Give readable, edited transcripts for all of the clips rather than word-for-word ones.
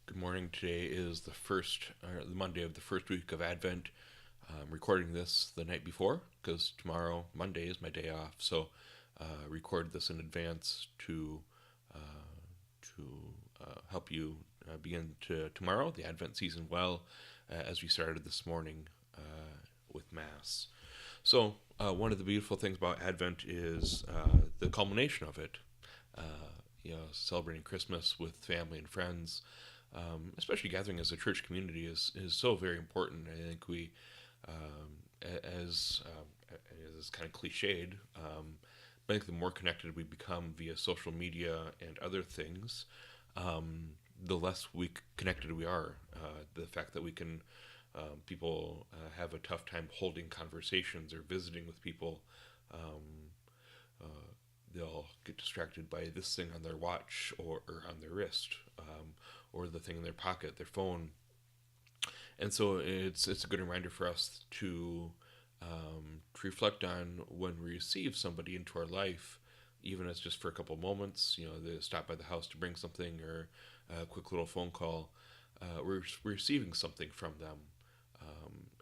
Good morning. Today is the Monday of the first week of Advent. I'm recording this the night before because tomorrow, Monday, is my day off. So, record this in advance to help you begin tomorrow, the Advent season, well, as we started this morning with Mass. So, one of the beautiful things about Advent is the culmination of it. Uh, Celebrating Christmas with family and friends, especially gathering as a church community, is so very important. I think we, as is kind of cliched, but I think the more connected we become via social media and other things, the less connected we are. The fact that we can people have a tough time holding conversations or visiting with people. Um, they'll get distracted by this thing on their watch or on their wrist, or the thing in their pocket, their phone. And so it's a good reminder for us to reflect on when we receive somebody into our life, even as just for a couple moments. They stop by the house to bring something, or a quick little phone call. We're receiving something from them,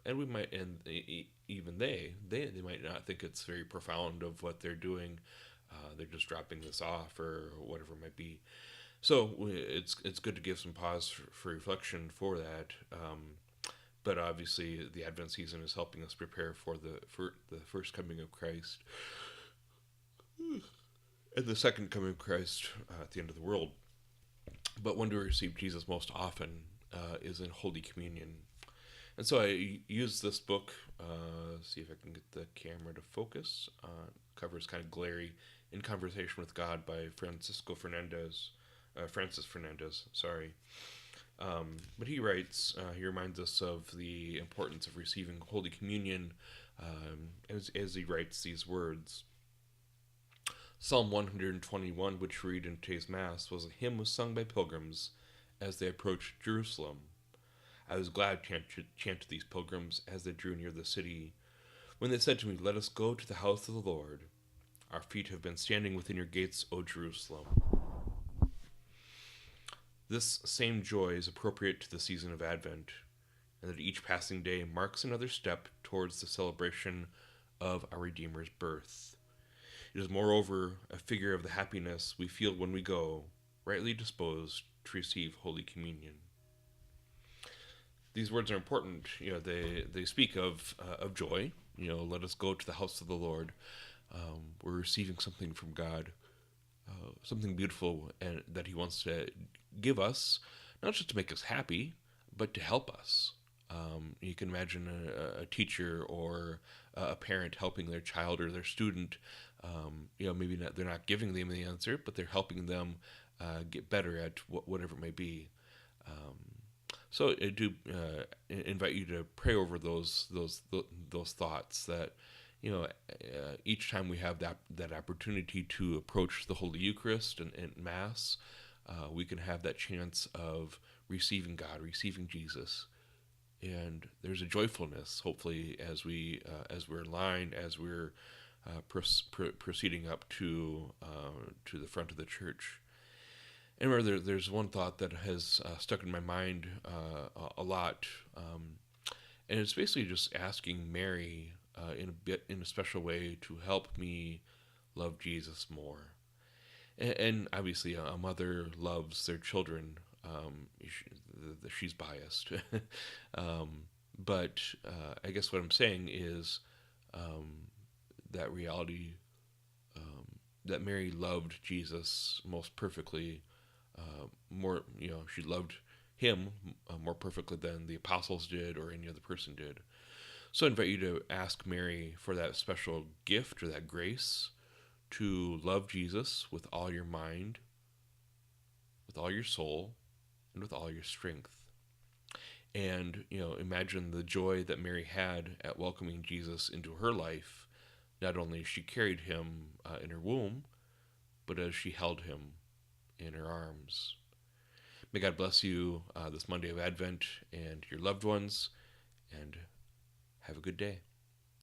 and we might, and even they might not think it's very profound of what they're doing. They're just dropping this off or whatever it might be. So it's good to give some pause for reflection for that. But obviously, the Advent season is helping us prepare for the first coming of Christ and the second coming of Christ at the end of the world. But when we receive Jesus most often is in Holy Communion. And so I use this book. See if I can get the camera to focus. Cover is kind of glary. In Conversation with God by Francis Fernandez. Sorry. But he reminds us of the importance of receiving Holy Communion, as he writes these words. Psalm 121, which we read in today's Mass, was a hymn sung by pilgrims as they approached Jerusalem. I was glad to chant to these pilgrims as they drew near the city, when they said to me, "Let us go to the house of the Lord. Our feet have been standing within your gates, O Jerusalem." This same joy is appropriate to the season of Advent, and that each passing day marks another step towards the celebration of our Redeemer's birth. It is moreover a figure of the happiness we feel when we go, rightly disposed, to receive Holy Communion. These words are important. They speak of joy. Let us go to the house of the Lord. We're receiving something from God, something beautiful, and that He wants to give us, not just to make us happy, but to help us. You can imagine a teacher or a parent helping their child or their student. Maybe they're not giving them the answer, but they're helping them get better at whatever it may be. So I do invite you to pray over those thoughts that each time we have that opportunity to approach the Holy Eucharist and Mass, we can have that chance of receiving God, receiving Jesus, and there's a joyfulness, hopefully, as we're in line, as we're proceeding up to the front of the church. And remember, there's one thought that has stuck in my mind a lot, and it's basically just asking Mary in a special way to help me love Jesus more. And obviously, a mother loves their children. She's biased, but I guess what I'm saying is that reality, that Mary loved Jesus most perfectly. More, she loved him more perfectly than the apostles did or any other person did. So I invite you to ask Mary for that special gift or that grace to love Jesus with all your mind, with all your soul, and with all your strength. And, imagine the joy that Mary had at welcoming Jesus into her life. Not only as she carried him in her womb, but as she held him in her arms. May God bless you this Monday of Advent and your loved ones, and have a good day.